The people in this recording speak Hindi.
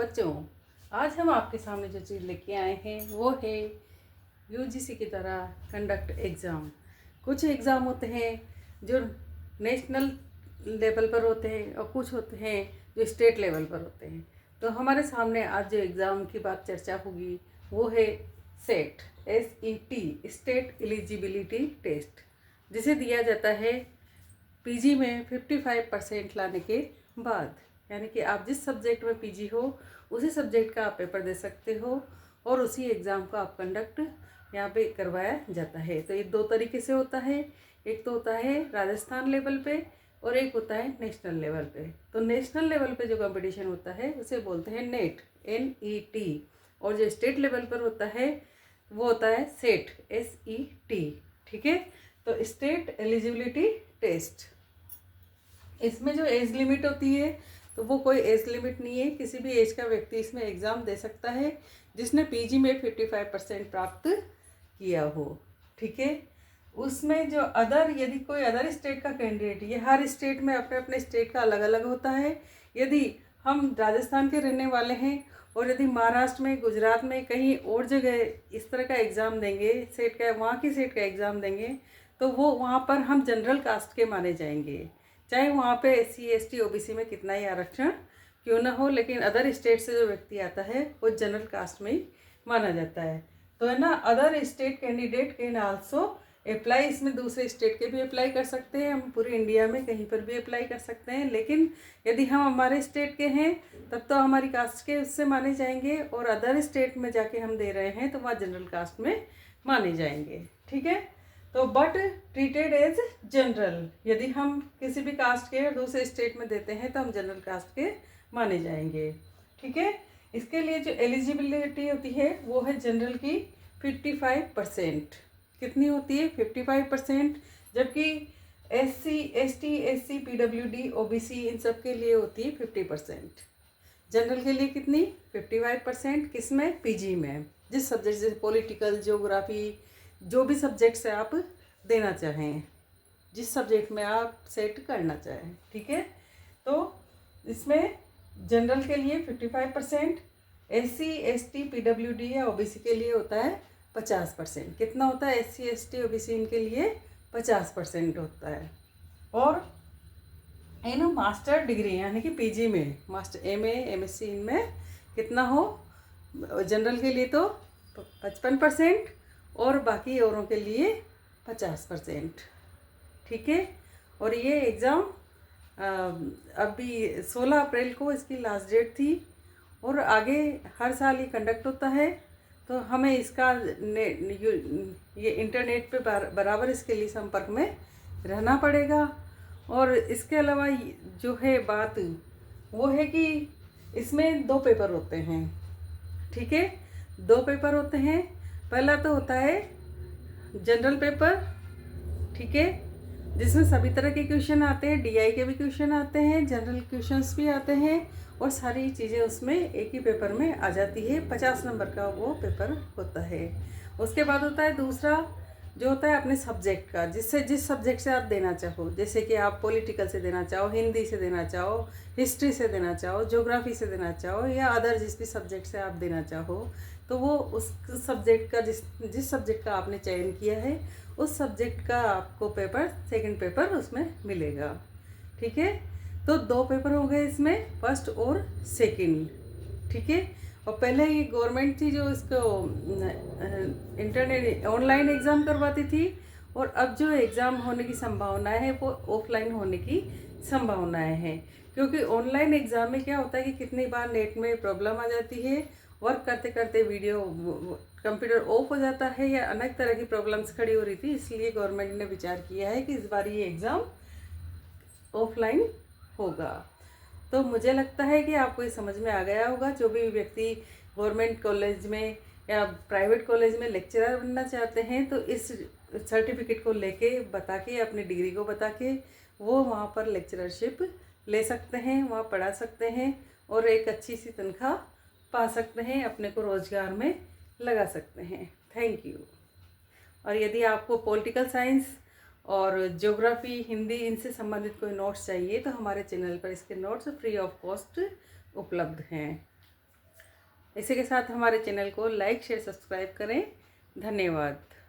बच्चों, आज हम आपके सामने जो चीज़ लेके आए हैं वो है यूजीसी की तरह कंडक्ट एग्ज़ाम। कुछ एग्ज़ाम होते हैं जो नेशनल लेवल पर होते हैं और कुछ होते हैं जो स्टेट लेवल पर होते हैं। तो हमारे सामने आज जो एग्ज़ाम की बात चर्चा होगी वो है set, SET, state eligibility test, जिसे दिया जाता है पीजी में 55% लाने के बाद। यानी कि आप जिस सब्जेक्ट में पीजी हो उसी सब्जेक्ट का आप पेपर दे सकते हो और उसी एग्ज़ाम को आप कंडक्ट यहाँ पे करवाया जाता है। तो ये दो तरीके से होता है, एक तो होता है राजस्थान लेवल पे और एक होता है नेशनल लेवल पे। तो नेशनल लेवल पे जो कंपटीशन होता है उसे बोलते हैं नेट, NET, और जो स्टेट लेवल पर होता है वो होता है सेट, SET। ठीक है, तो स्टेट एलिजिबिलिटी टेस्ट, इसमें जो एज लिमिट होती है तो वो कोई एज लिमिट नहीं है, किसी भी एज का व्यक्ति इसमें एग्ज़ाम दे सकता है जिसने पीजी में 55% प्राप्त किया हो। ठीक है, उसमें जो अदर, यदि कोई अदर स्टेट का कैंडिडेट, ये हर स्टेट में अपने अपने स्टेट का अलग अलग होता है। यदि हम राजस्थान के रहने वाले हैं और यदि महाराष्ट्र में, गुजरात में, कहीं और जगह इस तरह का एग्ज़ाम देंगे, सेट का, वहाँ की सेट का एग्ज़ाम देंगे, तो वो वहाँ पर हम जनरल कास्ट के माने जाएंगे, चाहे वहाँ पे SC ST OBC में कितना ही आरक्षण क्यों ना हो। लेकिन अदर स्टेट से जो व्यक्ति आता है वो जनरल कास्ट में ही माना जाता है। तो है ना, other state candidate can also apply, इसमें दूसरे स्टेट के भी अप्लाई कर सकते हैं, हम पूरी इंडिया में कहीं पर भी अप्लाई कर सकते हैं। लेकिन यदि हम हमारे स्टेट के हैं तब तो हमारी कास्ट के उससे माने जाएंगे, और अदर स्टेट में जाके हम दे रहे हैं तो वहाँ जनरल कास्ट में माने जाएंगे। ठीक है, तो बट ट्रीटेड एज जनरल, यदि हम किसी भी कास्ट के दूसरे स्टेट में देते हैं तो हम जनरल कास्ट के माने जाएंगे। ठीक है, इसके लिए जो एलिजिबिलिटी होती है वो है जनरल की 55%। कितनी होती है? 55%। जबकि SC ST SC PWD OBC इन सब के लिए होती है 50%। जनरल के लिए कितनी? 55%। किस में? पीजी में, जिस सब्जेक्ट, जैसे पॉलिटिकल, ज्योग्राफी, जो भी सब्जेक्ट से आप देना चाहें, जिस सब्जेक्ट में आप सेट करना चाहें। ठीक है, तो इसमें जनरल के लिए 55%, SC ST PWD या OBC के लिए होता है 50%। कितना होता है? SC ST OBC इनके लिए 50% होता है। और इन मास्टर डिग्री यानी कि पीजी में, मास्टर MA MSc इनमें कितना हो? जनरल के लिए तो 55% और बाकी औरों के लिए 50%। ठीक है, और ये एग्ज़ाम अभी 16 अप्रैल को इसकी लास्ट डेट थी और आगे हर साल ये कंडक्ट होता है। तो हमें इसका ये इंटरनेट पे बराबर इसके लिए संपर्क में रहना पड़ेगा। और इसके अलावा जो है बात वो है कि इसमें 2 पेपर होते हैं। ठीक है, 2 पेपर होते हैं। पहला तो होता है जनरल पेपर, ठीक है, जिसमें सभी तरह के क्वेश्चन आते हैं, DI के भी क्वेश्चन आते हैं, जनरल क्वेश्चंस भी आते हैं, और सारी चीज़ें उसमें एक ही पेपर में आ जाती है। 50 नंबर का वो पेपर होता है। उसके बाद होता है दूसरा, जो होता है अपने सब्जेक्ट का, जिस सब्जेक्ट से आप देना चाहो, जैसे कि आप पॉलिटिकल से देना चाहो, हिंदी से देना चाहो, हिस्ट्री से देना चाहो, ज्योग्राफी से देना चाहो, या अदर जिस भी सब्जेक्ट से आप देना चाहो, तो वो उस सब्जेक्ट का, जिस सब्जेक्ट का आपने चयन किया है उस सब्जेक्ट का आपको पेपर, सेकंड पेपर उसमें मिलेगा। ठीक है, तो 2 पेपर हो गए इसमें, फर्स्ट और सेकंड। ठीक है, और पहले ये गवर्नमेंट थी जो इसको इंटरनेट ऑनलाइन एग्ज़ाम करवाती थी, और अब जो एग्ज़ाम होने की संभावनाएं है वो ऑफलाइन होने की संभावनाएं हैं। क्योंकि ऑनलाइन एग्ज़ाम में क्या होता है कि कितनी बार नेट में प्रॉब्लम आ जाती है, वर्क करते करते वीडियो, कंप्यूटर ऑफ हो जाता है, या अनेक तरह की प्रॉब्लम्स खड़ी हो रही थी। इसलिए गवर्नमेंट ने विचार किया है कि इस बार ये एग्ज़ाम ऑफलाइन होगा। तो मुझे लगता है कि आपको ये समझ में आ गया होगा। जो भी व्यक्ति गवर्नमेंट कॉलेज में या प्राइवेट कॉलेज में लेक्चरर बनना चाहते हैं तो इस सर्टिफिकेट को लेके, बता के, अपनी डिग्री को बता के वो वहाँ पर लेक्चररशिप ले सकते हैं, वहाँ पढ़ा सकते हैं और एक अच्छी सी तनख्वाह पा सकते हैं, अपने को रोज़गार में लगा सकते हैं। Thank you. और यदि आपको पॉलिटिकल साइंस और ज्योग्राफी, हिंदी, इनसे संबंधित कोई नोट्स चाहिए तो हमारे चैनल पर इसके नोट्स फ्री ऑफ कॉस्ट उपलब्ध हैं। इसी के साथ हमारे चैनल को लाइक शेयर सब्सक्राइब करें। धन्यवाद।